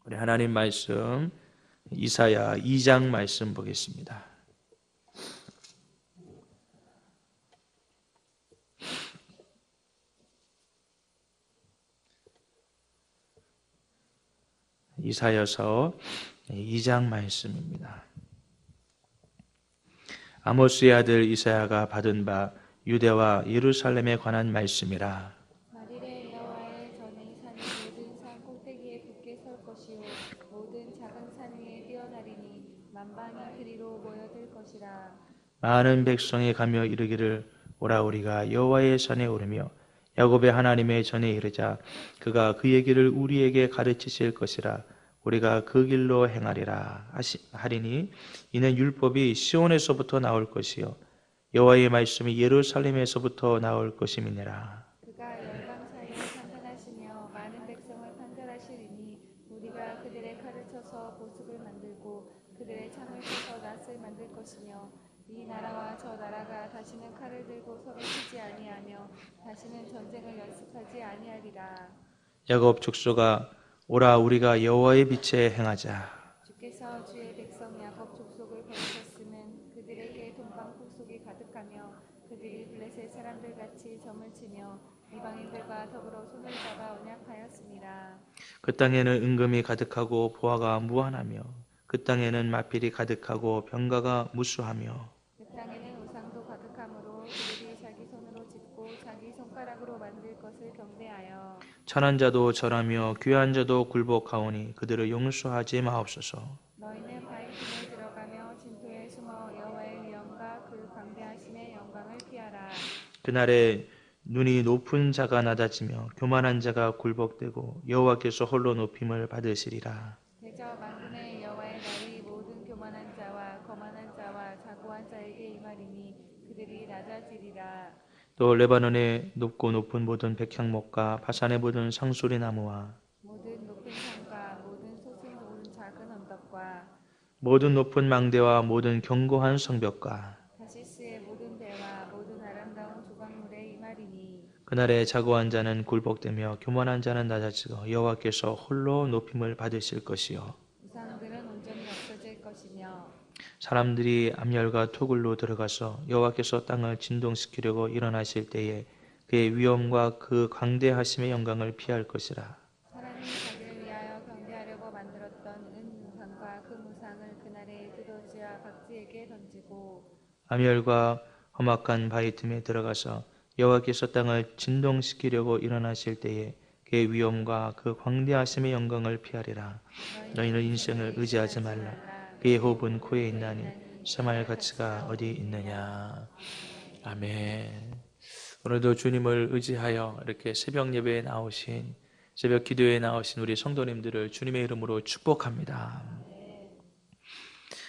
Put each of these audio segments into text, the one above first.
우리 하나님 말씀 이사야 2장 말씀 보겠습니다. 이사야서 2장 말씀입니다. 아모스의 아들 이사야가 받은 바 유대와 예루살렘에 관한 말씀이라. 만일에 여호와의 전에 산이 모든 산 꼭대기에 굳게 설 것이요 모든 작은 산 위에 뛰어나리니 만방이 그리로 모여들 것이라. 많은 백성이 가며 이르기를 오라 우리가 여호와의 전에 오르며 야곱의 하나님의 전에 이르자. 그가 그 얘기를 우리에게 가르치실 것이라. 우리가 그 길로 행하리라 하리니 이는 율법이 시온에서부터 나올 것이요 여호와의 말씀이 예루살렘에서부터 나올 것임이니라. 그가 열방 사이에 판단하시며 많은 백성을 판결하시리니 우리가 그들의 칼을 쳐서 보습을 만들고 그들의 창을 쳐서 낫을 만들 것이며 이 나라와 저 나라가 다시는 칼을 들고 서로 치지 아니하며 다시는 전쟁을 연습하지 아니하리라. 야곱 족속아 오라 우리가 여호와의 빛에 행하자. 주께서 주의 백성 야곱 족속을 거두셨으면 그들에게 동방 풍속이 가득하며 그들이 블레셋 사람들 같이 점을 치며 이방인들과 더불어 손을 잡아 언약하였습니다. 그 땅에는 은금이 가득하고 보화가 무한하며 그 땅에는 마필이 가득하고 병가가 무수하며 그 땅에는 우상도 가득하므로 그들이 자기 손으로 짓고 자기 손가락으로 만들 것을 경배하여 천한 자도 절하며 귀한 자도 굴복하오니 그들을 용서하지 마옵소서. 너희는 바위 틈에 들어가며 진토에 숨어 여호와의 위엄과 그 광대하심의 영광을 피하라. 그날에 눈이 높은 자가 낮아지며 교만한 자가 굴복되고 여호와께서 홀로 높임을 받으시리라. 대저 만군의 여호와의 날이 모든 교만한 자와 거만한 자와 자고한 자에게 임하리니 그들이 낮아지리라. 또 레바논의 높고 높은 모든 백향목과 바산의 모든 상수리 나무와 모든 높은 산과 모든 솟은 모든 작은 언덕과 모든 높은 망대와 모든 견고한 성벽과 다시스의 모든 배와 모든 아름다운 조각물에 임하리니 그날에 자고한 자는 굴복되며 교만한 자는 낮아지고 여호와께서 홀로 높임을 받으실 것이요 우상들은 온전히 없어질 것이며 사람들이 암열과 토굴로 들어가서 여호와께서 땅을 진동시키려고 일어나실 때에 그의 위엄과 그 광대하심의 영광을 피할 것이라. 사람이 자기를 위하여 경배하려고 만들었던 은무상과 금무상을 그날에 두더지와 박쥐에게 던지고 암열과 험악한 바위 틈에 들어가서 여호와께서 땅을 진동시키려고 일어나실 때에 그의 위엄과 그 광대하심의 영광을 피하리라. 너희는 인생을 의지하지 말라. 그의 호흡은 코에 있나니 생활 가치가 어디 있느냐. 아멘. 오늘도 주님을 의지하여 이렇게 새벽 예배에 나오신 새벽 기도에 나오신 우리 성도님들을 주님의 이름으로 축복합니다.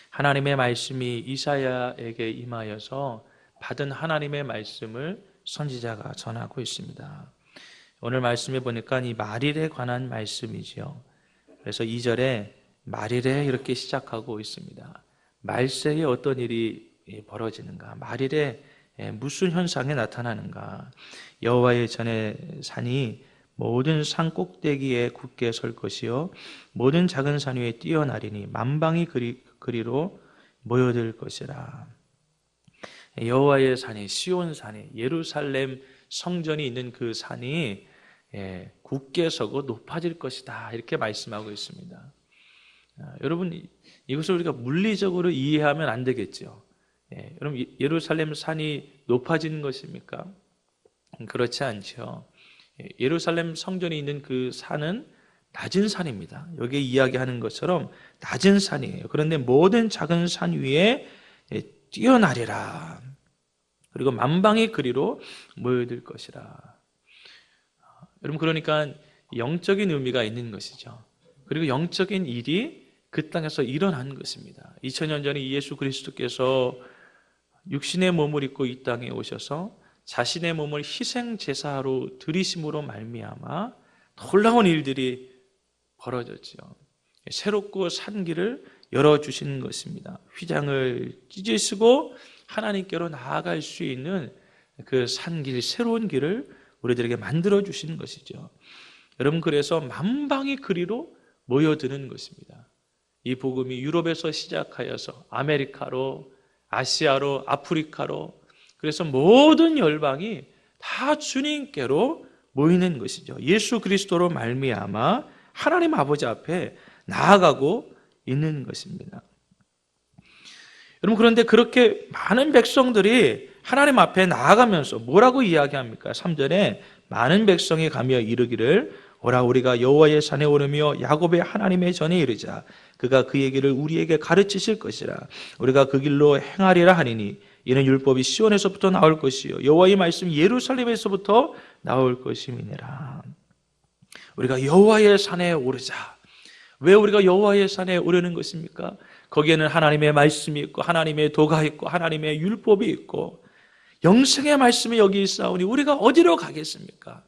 하나님의 말씀이 이사야에게 임하여서 받은 하나님의 말씀을 선지자가 전하고 있습니다. 오늘 말씀에 보니까 이 말일에 관한 말씀이지요. 그래서 2절에 말일에 이렇게 시작하고 있습니다. 말세에 어떤 일이 벌어지는가? 말일에 무슨 현상이 나타나는가? 여호와의 전에 산이 모든 산 꼭대기에 굳게 설 것이요 모든 작은 산 위에 뛰어나리니 만방이 그리로 모여들 것이라. 여호와의 산이 시온 산이 예루살렘 성전이 있는 그 산이 굳게 서고 높아질 것이다 이렇게 말씀하고 있습니다. 여러분 이것을 우리가 물리적으로 이해하면 안 되겠죠. 여러분 예루살렘 산이 높아지는 것입니까? 그렇지 않죠. 예루살렘 성전이 있는 그 산은 낮은 산입니다. 여기에 이야기하는 것처럼 낮은 산이에요. 그런데 모든 작은 산 위에 뛰어나리라. 그리고 만방의 그리로 모여들 것이라. 여러분 그러니까 영적인 의미가 있는 것이죠. 그리고 영적인 일이 그 땅에서 일어난 것입니다. 2000년 전에 예수 그리스도께서 육신의 몸을 입고 이 땅에 오셔서 자신의 몸을 희생제사로 드리심으로 말미암아 놀라운 일들이 벌어졌죠. 새롭고 산 길을 열어주신 것입니다. 휘장을 찢으시고 하나님께로 나아갈 수 있는 그 산길, 새로운 길을 우리들에게 만들어주신 것이죠. 여러분 그래서 만방의 그리로 모여드는 것입니다. 이 복음이 유럽에서 시작하여서 아메리카로, 아시아로, 아프리카로, 그래서 모든 열방이 다 주님께로 모이는 것이죠. 예수 그리스도로 말미암아 하나님 아버지 앞에 나아가고 있는 것입니다. 여러분, 그런데 그렇게 많은 백성들이 하나님 앞에 나아가면서 뭐라고 이야기합니까? 3절에 많은 백성이 가며 이르기를 오라 우리가 여호와의 산에 오르며 야곱의 하나님의 전에 이르자 그가 그 얘기를 우리에게 가르치실 것이라 우리가 그 길로 행하리라 하니니 이는 율법이 시온에서부터 나올 것이요 여호와의 말씀이 예루살렘에서부터 나올 것임이니라. 우리가 여호와의 산에 오르자. 왜 우리가 여호와의 산에 오르는 것입니까? 거기에는 하나님의 말씀이 있고 하나님의 도가 있고 하나님의 율법이 있고 영생의 말씀이 여기 있사오니 우리가 어디로 가겠습니까?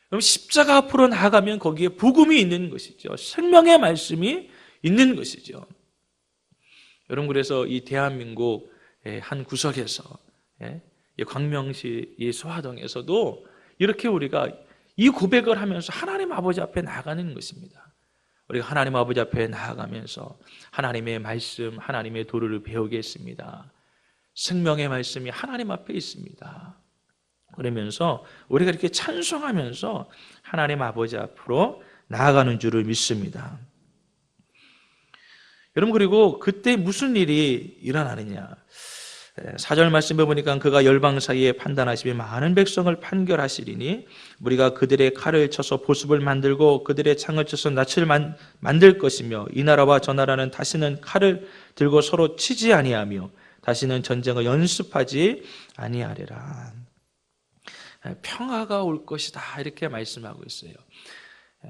그럼 십자가 앞으로 나아가면 거기에 복음이 있는 것이죠. 생명의 말씀이 있는 것이죠. 여러분, 그래서 이 대한민국 한 구석에서 광명시 이 소화동에서도 이렇게 우리가 이 고백을 하면서 하나님 아버지 앞에 나아가는 것입니다. 우리가 하나님 아버지 앞에 나아가면서 하나님의 말씀, 하나님의 도를 배우겠습니다. 생명의 말씀이 하나님 앞에 있습니다. 그러면서 우리가 이렇게 찬송하면서 하나님 아버지 앞으로 나아가는 줄을 믿습니다. 여러분, 그리고 그때 무슨 일이 일어나느냐? 4절 말씀해 보니까 그가 열방 사이에 판단하시며 많은 백성을 판결하시리니 우리가 그들의 칼을 쳐서 보습을 만들고 그들의 창을 쳐서 낯을 만들 것이며 이 나라와 저 나라는 다시는 칼을 들고 서로 치지 아니하며 다시는 전쟁을 연습하지 아니하리라. 평화가 올 것이다 이렇게 말씀하고 있어요.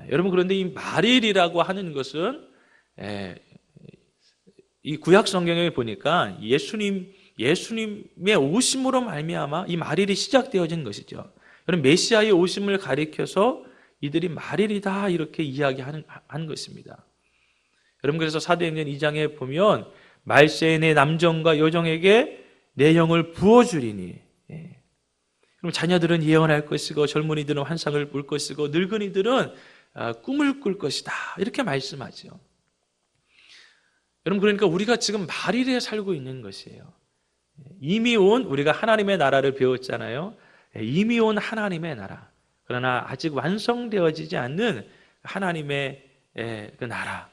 여러분, 그런데 이 말일이라고 하는 것은 이 구약 성경에 보니까 예수님의 오심으로 말미암아 이 말일이 시작되어진 것이죠. 여러분, 메시아의 오심을 가리켜서 이들이 말일이다 이렇게 이야기하는 것입니다. 여러분, 그래서 사도행전 2장에 보면 말세인의 남정과 여정에게 내 영을 부어주리니 그럼 자녀들은 예언할 것이고 젊은이들은 환상을 볼 것이고 늙은이들은 꿈을 꿀 것이다 이렇게 말씀하죠. 여러분, 그러니까 우리가 지금 말일에 살고 있는 것이에요. 이미 온 우리가 하나님의 나라를 배웠잖아요. 이미 온 하나님의 나라. 그러나 아직 완성되어지지 않는 하나님의 그 나라.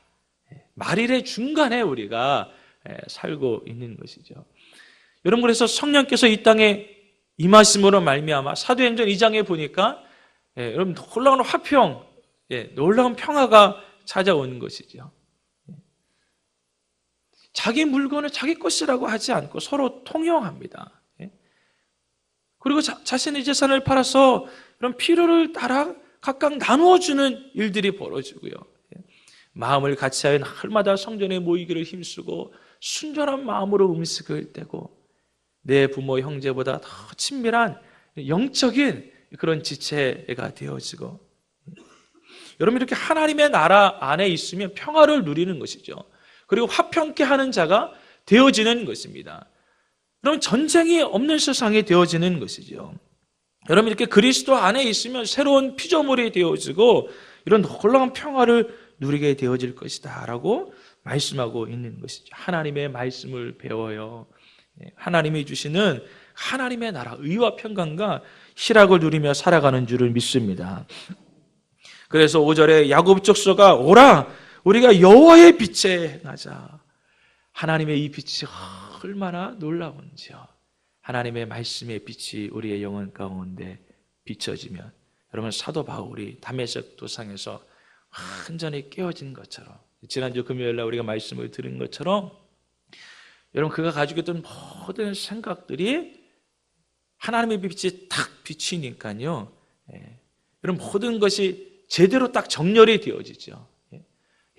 말일의 중간에 우리가 살고 있는 것이죠. 여러분, 그래서 성령께서 이 땅에 임하심으로 말미암아 사도행전 2장에 보니까 여러분 놀라운 화평, 놀라운 평화가 찾아오는 것이죠. 자기 물건을 자기 것이라고 하지 않고 서로 통용합니다. 그리고 자신의 재산을 팔아서 그런 필요를 따라 각각 나누어주는 일들이 벌어지고요. 마음을 같이하여 날마다 성전에 모이기를 힘쓰고 순전한 마음으로 음식을 떼고 내 부모 형제보다 더 친밀한 영적인 그런 지체가 되어지고 여러분, 이렇게 하나님의 나라 안에 있으면 평화를 누리는 것이죠. 그리고 화평케 하는 자가 되어지는 것입니다. 그럼 전쟁이 없는 세상이 되어지는 것이죠. 여러분, 이렇게 그리스도 안에 있으면 새로운 피조물이 되어지고 이런 놀라운 평화를 누리게 되어질 것이다 라고 말씀하고 있는 것이죠. 하나님의 말씀을 배워요. 하나님이 주시는 하나님의 나라, 의와 평강과 희락을 누리며 살아가는 줄을 믿습니다. 그래서 5절에 야곱 족속아 오라 우리가 여호와의 빛에 행하자. 하나님의 이 빛이 얼마나 놀라운지요. 하나님의 말씀의 빛이 우리의 영혼 가운데 비춰지면 여러분, 사도 바울이 다메섹 도상에서 완전히 깨어진 것처럼 지난주 금요일날 우리가 말씀을 들은 것처럼 여러분, 그가 가지고 있던 모든 생각들이 하나님의 빛이 탁 비치니까요, 여러분, 모든 것이 제대로 딱 정렬이 되어지죠.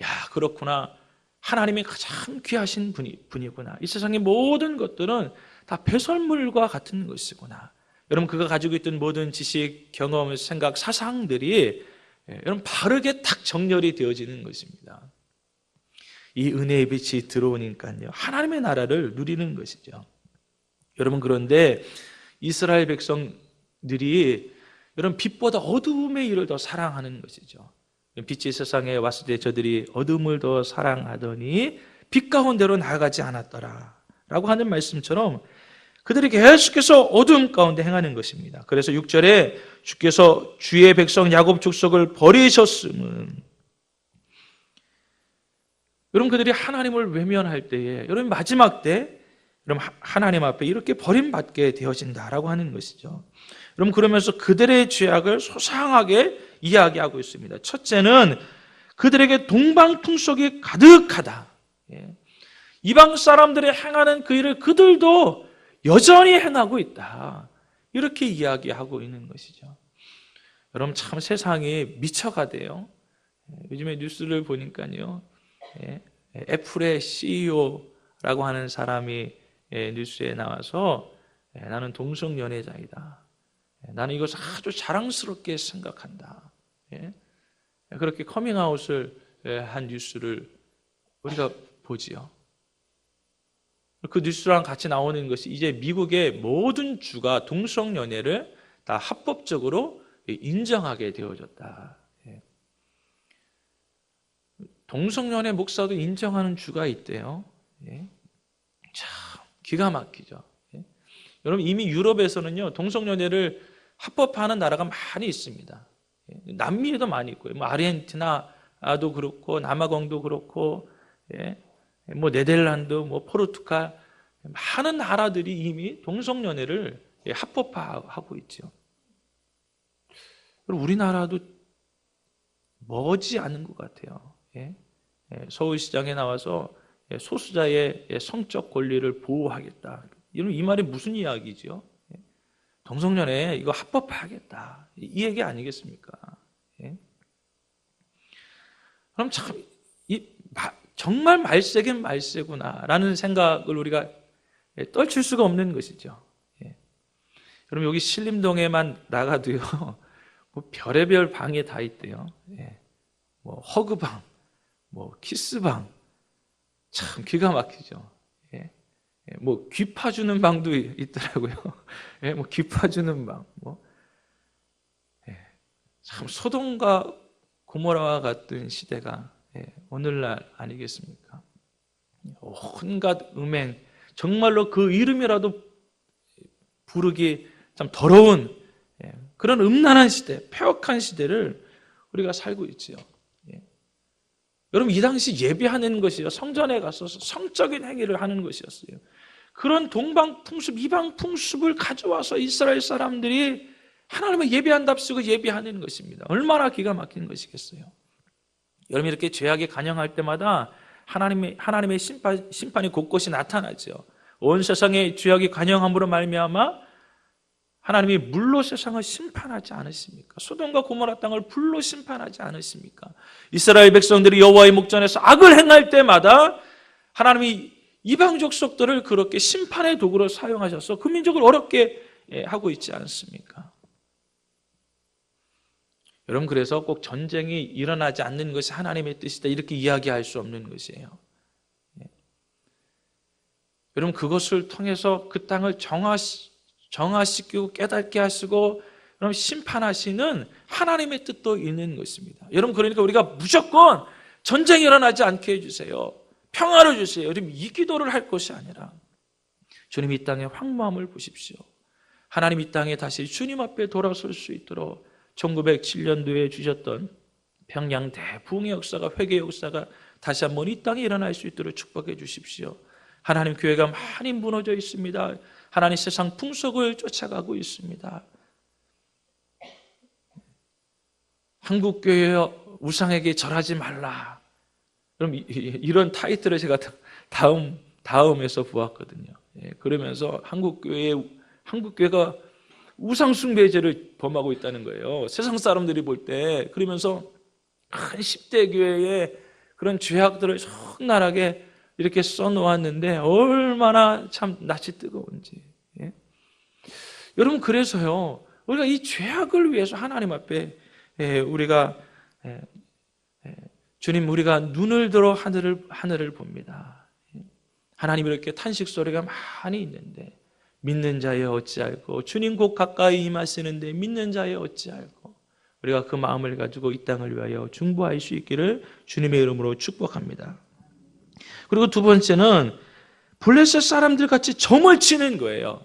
야, 그렇구나. 하나님이 가장 귀하신 분이구나. 이 세상의 모든 것들은 다 배설물과 같은 것이구나. 여러분, 그가 가지고 있던 모든 지식, 경험, 생각, 사상들이 여러분 바르게 탁 정렬이 되어지는 것입니다. 이 은혜의 빛이 들어오니까요, 하나님의 나라를 누리는 것이죠. 여러분, 그런데 이스라엘 백성들이 여러분 빛보다 어두움의 일을 더 사랑하는 것이죠. 빛이 세상에 왔을 때 저들이 어둠을 더 사랑하더니 빛 가운데로 나아가지 않았더라 라고 하는 말씀처럼 그들이 계속해서 어둠 가운데 행하는 것입니다. 그래서 6절에 주께서 주의 백성 야곱 족속을 버리셨음은, 여러분 그들이 하나님을 외면할 때에, 여러분 마지막 때 여러분 하나님 앞에 이렇게 버림받게 되어진다라고 하는 것이죠. 여러분 그러면서 그들의 죄악을 소상하게 이야기하고 있습니다. 첫째는 그들에게 동방풍속이 가득하다. 이방 사람들이 행하는 그 일을 그들도 여전히 행하고 있다. 이렇게 이야기하고 있는 것이죠. 여러분 참 세상이 미쳐가대요. 요즘에 뉴스를 보니까요, 애플의 CEO라고 하는 사람이 뉴스에 나와서 나는 동성연애자이다. 나는 이것을 아주 자랑스럽게 생각한다. 그렇게 커밍아웃을 한 뉴스를 우리가 보지요. 그 뉴스랑 같이 나오는 것이 이제 미국의 모든 주가 동성연애를 다 합법적으로 인정하게 되어졌다. 동성연애 목사도 인정하는 주가 있대요. 참 기가 막히죠. 여러분 이미 유럽에서는요 동성연애를 합법화하는 나라가 많이 있습니다. 남미에도 많이 있고요. 뭐 아르헨티나도 그렇고 남아공도 그렇고, 뭐 네덜란드, 뭐 포르투갈 많은 나라들이 이미 동성연애를 합법화하고 있죠. 그리고 우리나라도 머지 않은 것 같아요. 서울시장에 나와서 소수자의 성적 권리를 보호하겠다. 이 말이 무슨 이야기죠? 동성연애 이거 합법화하겠다. 이 얘기 아니겠습니까? 그럼 참 정말 말세긴 말세구나라는 생각을 우리가 떨칠 수가 없는 것이죠. 여러분 여기 신림동에만 나가도요, 뭐 별의별 방이 다 있대요. 뭐 허그방, 뭐 키스방, 참 기가 막히죠. 뭐 귀 파주는 방도 있더라고요. 뭐 귀 파주는 방, 참 소돔과 고모라와 같은 시대가 오늘날 아니겠습니까? 온갖 음행, 정말로 그 이름이라도 부르기 참 더러운 그런 음란한 시대, 폐역한 시대를 우리가 살고 있지요. 여러분 이 당시 예배하는 것이요, 성전에 가서 성적인 행위를 하는 것이었어요. 그런 동방 풍습, 이방 풍습을 가져와서 이스라엘 사람들이 하나님을 예배한답시고 예배하는 것입니다. 얼마나 기가 막힌 것이겠어요. 여러분 이렇게 죄악에 간영할 때마다 하나님의 심판이 곳곳이 나타나죠. 온 세상에 죄악이 간영함으로 말미암아 하나님이 물로 세상을 심판하지 않으십니까? 소돔과 고모라 땅을 불로 심판하지 않으십니까? 이스라엘 백성들이 여호와의 목전에서 악을 행할 때마다 하나님이 이방 족속들을 그렇게 심판의 도구로 사용하셔서 그 민족을 어렵게 하고 있지 않습니까? 여러분 그래서 꼭 전쟁이 일어나지 않는 것이 하나님의 뜻이다 이렇게 이야기할 수 없는 것이에요. 여러분 그것을 통해서 그 땅을 정화시키고 깨닫게 하시고 그럼 심판하시는 하나님의 뜻도 있는 것입니다. 여러분 그러니까 우리가 무조건 전쟁이 일어나지 않게 해주세요, 평화를 주세요, 여러분 이 기도를 할 것이 아니라 주님 이 땅의 황무함을 보십시오. 하나님 이 땅에 다시 주님 앞에 돌아설 수 있도록 1907년도에 주셨던 평양 대부흥의 역사가, 회개의 역사가 다시 한번 이 땅에 일어날 수 있도록 축복해 주십시오. 하나님 교회가 많이 무너져 있습니다. 하나님 세상 풍속을 쫓아가고 있습니다. 한국교회 우상에게 절하지 말라. 그럼 이런 타이틀을 제가 다음에서 보았거든요. 그러면서 한국교회가 우상숭배죄를 범하고 있다는 거예요. 세상 사람들이 볼 때. 그러면서 큰 10대 교회에 그런 죄악들을 적나라하게 이렇게 써놓았는데 얼마나 참 낯이 뜨거운지. 여러분 그래서요 우리가 이 죄악을 위해서 하나님 앞에 우리가 주님 우리가 눈을 들어 하늘을 봅니다. 하나님 이렇게 탄식 소리가 많이 있는데 믿는 자여 어찌할꼬, 주님 곧 가까이 임하시는데 믿는 자여 어찌할꼬. 우리가 그 마음을 가지고 이 땅을 위하여 중보할 수 있기를 주님의 이름으로 축복합니다. 그리고 두 번째는 블레셋 사람들 같이 점을 치는 거예요.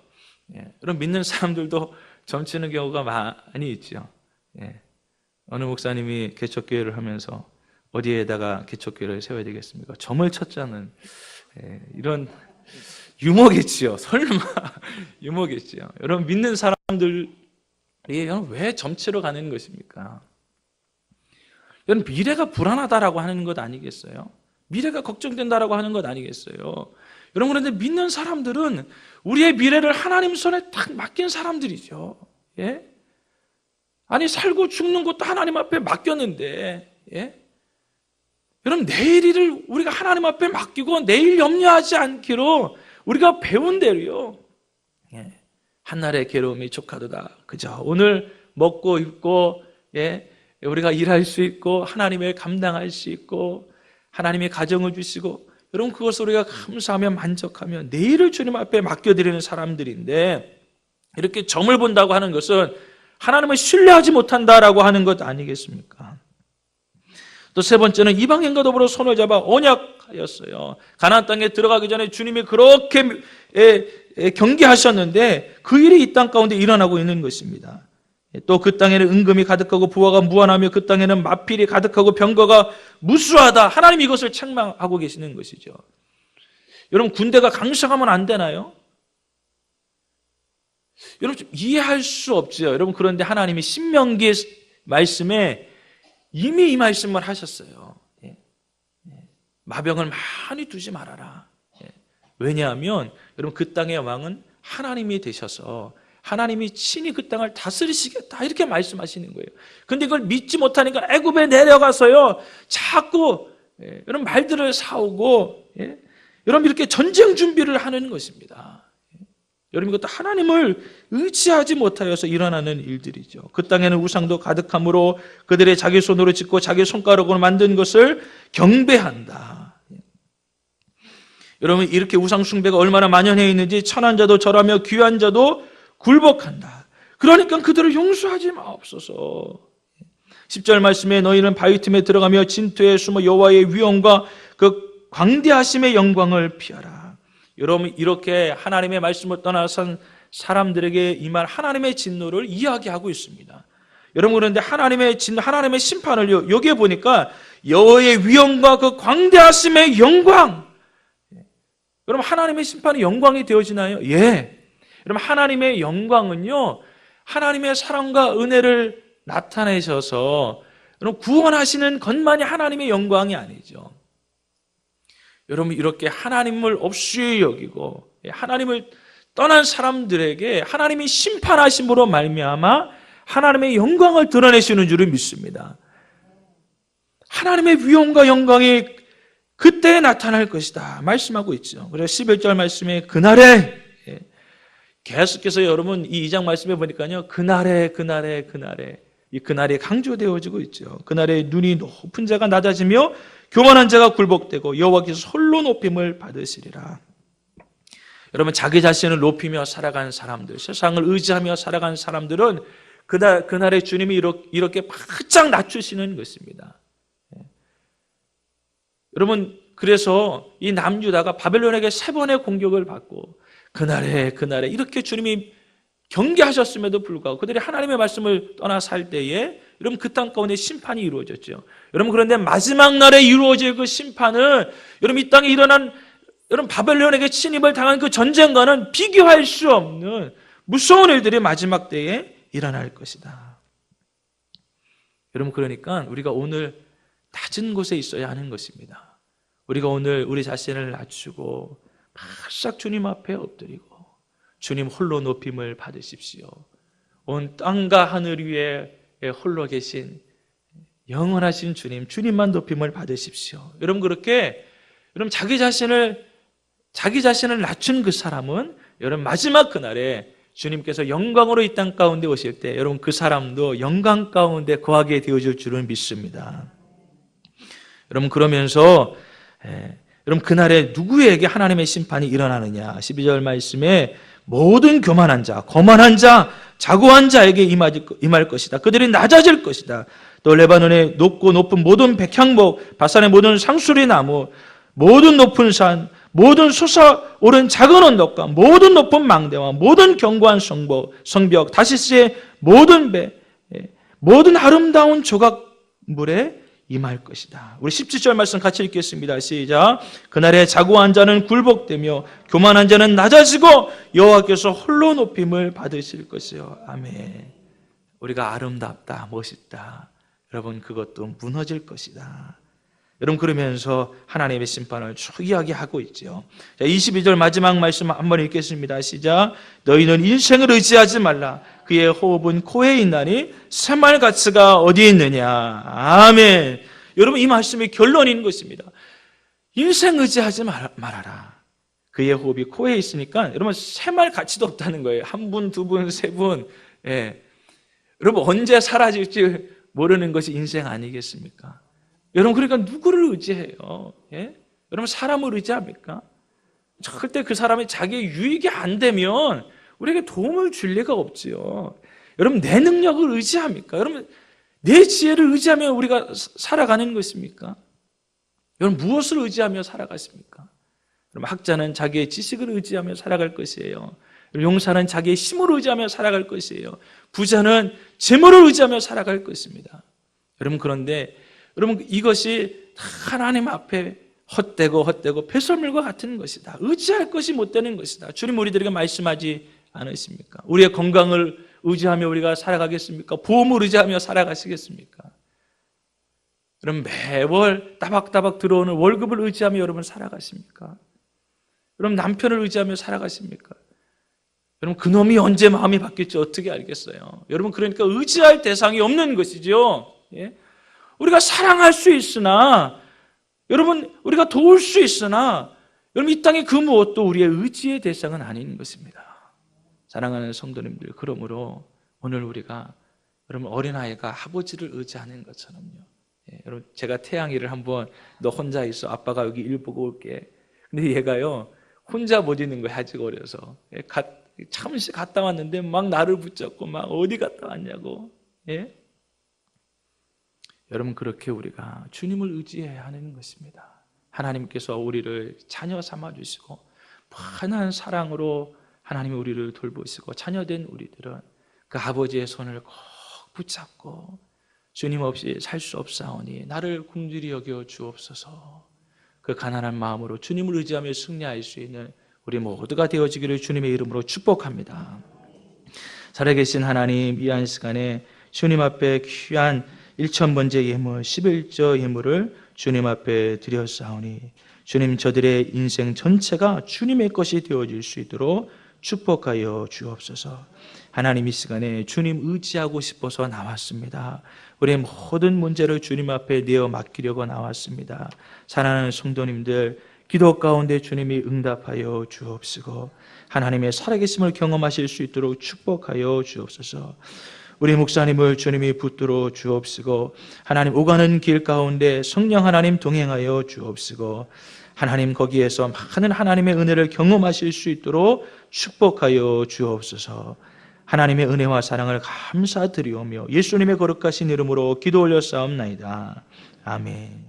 여러분, 믿는 사람들도 점 치는 경우가 많이 있죠. 어느 목사님이 개척교회를 하면서 어디에다가 개척교회를 세워야 되겠습니까? 점을 쳤자는 이런 유머겠지요. 설마 유머겠지요. 여러분, 믿는 사람들이 왜 점치러 가는 것입니까? 여러분, 미래가 불안하다라고 하는 것 아니겠어요? 미래가 걱정된다라고 하는 것 아니겠어요? 여러분, 그런데 믿는 사람들은 우리의 미래를 하나님 손에 딱 맡긴 사람들이죠. 아니, 살고 죽는 것도 하나님 앞에 맡겼는데, 여러분, 내일을 우리가 하나님 앞에 맡기고 내일 염려하지 않기로 우리가 배운 대로요. 한날의 괴로움이 족하도다. 그죠? 오늘 먹고 입고, 우리가 일할 수 있고, 하나님을 감당할 수 있고, 하나님의 가정을 주시고, 여러분, 그것을 우리가 감사하며 만족하며 내일을 주님 앞에 맡겨드리는 사람들인데, 이렇게 점을 본다고 하는 것은 하나님을 신뢰하지 못한다라고 하는 것 아니겠습니까? 또 세 번째는 이방인과 더불어 손을 잡아 언약하였어요. 가나안 땅에 들어가기 전에 주님이 그렇게 경계하셨는데 그 일이 이 땅 가운데 일어나고 있는 것입니다. 또 그 땅에는 은금이 가득하고 부화가 무한하며 그 땅에는 마필이 가득하고 병거가 무수하다. 하나님 이것을 책망하고 계시는 것이죠. 여러분, 군대가 강성하면 안 되나요? 여러분, 좀 이해할 수 없죠. 여러분, 그런데 하나님이 신명기 말씀에 이미 이 말씀을 하셨어요. 마병을 많이 두지 말아라. 왜냐하면 여러분, 그 땅의 왕은 하나님이 되셔서 하나님이 친히 그 땅을 다스리시겠다, 이렇게 말씀하시는 거예요. 근데 그걸 믿지 못하니까 애굽에 내려가서요 자꾸 여러분 말들을 사오고 여러분 이렇게 전쟁 준비를 하는 것입니다. 여러분, 이것도 하나님을 의지하지 못하여서 일어나는 일들이죠. 그 땅에는 우상도 가득함으로 그들의 자기 손으로 짓고 자기 손가락으로 만든 것을 경배한다. 여러분, 이렇게 우상 숭배가 얼마나 만연해 있는지 천한 자도 절하며 귀한 자도 굴복한다. 그러니까 그들을 용서하지 마옵소서. 10절 말씀에 너희는 바위 틈에 들어가며 진토에 숨어 여호와의 위엄과 그 광대하심의 영광을 피하라. 여러분, 이렇게 하나님의 말씀을 떠나선 사람들에게 임할 하나님의 진노를 이야기하고 있습니다. 여러분, 그런데 하나님의 진노, 하나님의 심판을 여기에 보니까 여호와의 위엄과 그 광대하심의 영광. 여러분, 하나님의 심판이 영광이 되어지나요? 여러분, 하나님의 영광은요, 하나님의 사랑과 은혜를 나타내셔서 여러분 구원하시는 것만이 하나님의 영광이 아니죠. 여러분, 이렇게 하나님을 없이 여기고 하나님을 떠난 사람들에게 하나님이 심판하심으로 말미암아 하나님의 영광을 드러내시는 줄을 믿습니다. 하나님의 위엄과 영광이 그때 나타날 것이다 말씀하고 있죠. 그래서 11절 말씀에 그날에, 계속해서 여러분 이 2장 말씀에 보니까요, 그날에 이 그날이 강조되어지고 있죠. 그날에 눈이 높은 자가 낮아지며 교만한 자가 굴복되고 여호와께서 홀로 높임을 받으시리라. 여러분, 자기 자신을 높이며 살아가는 사람들, 세상을 의지하며 살아가는 사람들은 그날에 주님이 이렇게 바짝 낮추시는 것입니다. 여러분, 그래서 이 남유다가 바벨론에게 3번의 공격을 받고 그날에 이렇게 주님이 경계하셨음에도 불구하고 그들이 하나님의 말씀을 떠나 살 때에 여러분 그 땅 가운데 심판이 이루어졌죠. 여러분, 그런데 마지막 날에 이루어질 그 심판은 여러분 이 땅에 일어난 여러분 바벨론에게 침입을 당한 그 전쟁과는 비교할 수 없는 무서운 일들이 마지막 때에 일어날 것이다. 여러분, 그러니까 우리가 오늘 낮은 곳에 있어야 하는 것입니다. 우리가 오늘 우리 자신을 낮추고 바싹 주님 앞에 엎드리고 주님 홀로 높임을 받으십시오. 온 땅과 하늘 위에 홀로 계신 영원하신 주님만 높임을 받으십시오. 여러분, 그렇게 여러분 자기 자신을 낮춘 그 사람은 여러분 마지막 그날에 주님께서 영광으로 이 땅 가운데 오실 때 여러분 그 사람도 영광 가운데 거하게 되어질 줄은 믿습니다. 여러분, 그러면서 여러분 그날에 누구에게 하나님의 심판이 일어나느냐, 12절 말씀에 모든 교만한 자, 거만한 자, 자고한 자에게 임할 것이다. 그들이 낮아질 것이다. 또 레바논의 높고 높은 모든 백향목, 바산의 모든 상수리 나무, 모든 높은 산, 모든 솟아오른 작은 언덕과 모든 높은 망대와 모든 견고한 성벽, 다시스의 모든 배, 모든 아름다운 조각물에 임할 것이다. 우리 17절 말씀 같이 읽겠습니다. 시작. 그날에 자고한 자는 굴복되며 교만한 자는 낮아지고 여호와께서 홀로 높임을 받으실 것이요. 아멘. 우리가 아름답다, 멋있다. 여러분, 그것도 무너질 것이다. 여러분, 그러면서 하나님의 심판을 쭉 이야기하고 있죠. 자, 22절 마지막 말씀 한번 읽겠습니다. 시작. 너희는 인생을 의지하지 말라. 그의 호흡은 코에 있나니 새말 가치가 어디에 있느냐. 아멘. 여러분, 이 말씀이 결론인 것입니다. 인생 의지하지 말아라. 그의 호흡이 코에 있으니까 여러분, 새말 가치도 없다는 거예요. 한 분, 두 분, 세 분. 예. 여러분, 언제 사라질지 모르는 것이 인생 아니겠습니까? 여러분, 그러니까 누구를 의지해요? 예? 여러분, 사람을 의지합니까? 절대 그 사람이 자기의 유익이 안 되면 우리에게 도움을 줄 리가 없지요. 여러분, 내 능력을 의지합니까? 여러분, 내 지혜를 의지하며 우리가 살아가는 것입니까? 여러분, 무엇을 의지하며 살아가십니까? 여러분, 학자는 자기의 지식을 의지하며 살아갈 것이에요. 용사는 자기의 힘을 의지하며 살아갈 것이에요. 부자는 재물을 의지하며 살아갈 것입니다. 여러분, 그런데 여러분, 이것이 하나님 앞에 헛되고 배설물과 같은 것이다. 의지할 것이 못 되는 것이다. 주님 우리들에게 말씀하지 않으십니까? 우리의 건강을 의지하며 우리가 살아가겠습니까? 보험을 의지하며 살아가시겠습니까? 여러분, 매월 따박따박 들어오는 월급을 의지하며 여러분 살아가십니까? 여러분, 남편을 의지하며 살아가십니까? 여러분, 그놈이 언제 마음이 바뀔지 어떻게 알겠어요? 여러분, 그러니까 의지할 대상이 없는 것이죠. 예? 우리가 사랑할 수 있으나, 여러분, 우리가 도울 수 있으나, 여러분, 이 땅의 그 무엇도 우리의 의지의 대상은 아닌 것입니다. 사랑하는 성도님들, 그러므로 오늘 우리가, 여러분, 어린아이가 아버지를 의지하는 것처럼요. 예, 여러분, 제가 태양이를 한번, 너 혼자 있어. 아빠가 여기 일 보고 올게. 근데 얘가요, 혼자 못 있는 거야, 아직 어려서. 예, 잠시 갔다 왔는데 막 나를 붙잡고 막 어디 갔다 왔냐고. 예? 여러분, 그렇게 우리가 주님을 의지해야 하는 것입니다. 하나님께서 우리를 자녀 삼아주시고 많은 사랑으로 하나님이 우리를 돌보시고 자녀된 우리들은 그 아버지의 손을 꼭 붙잡고 주님 없이 살 수 없사오니 나를 긍휼히 여겨 주옵소서. 그 가난한 마음으로 주님을 의지하며 승리할 수 있는 우리 모두가 되어지기를 주님의 이름으로 축복합니다. 살아계신 하나님, 이 한 시간에 주님 앞에 귀한 1,000번째 예물, 11조 예물을 주님 앞에 드렸사오니 주님, 저들의 인생 전체가 주님의 것이 되어질 수 있도록 축복하여 주옵소서. 하나님, 이 시간에 주님 의지하고 싶어서 나왔습니다. 우리의 모든 문제를 주님 앞에 내어 맡기려고 나왔습니다. 사랑하는 성도님들, 기도 가운데 주님이 응답하여 주옵시고 하나님의 살아계심을 경험하실 수 있도록 축복하여 주옵소서. 우리 목사님을 주님이 붙들어 주옵시고 하나님 오가는 길 가운데 성령 하나님 동행하여 주옵시고 하나님 거기에서 많은 하나님의 은혜를 경험하실 수 있도록 축복하여 주옵소서. 하나님의 은혜와 사랑을 감사드리오며 예수님의 거룩하신 이름으로 기도 올렸사옵나이다. 아멘.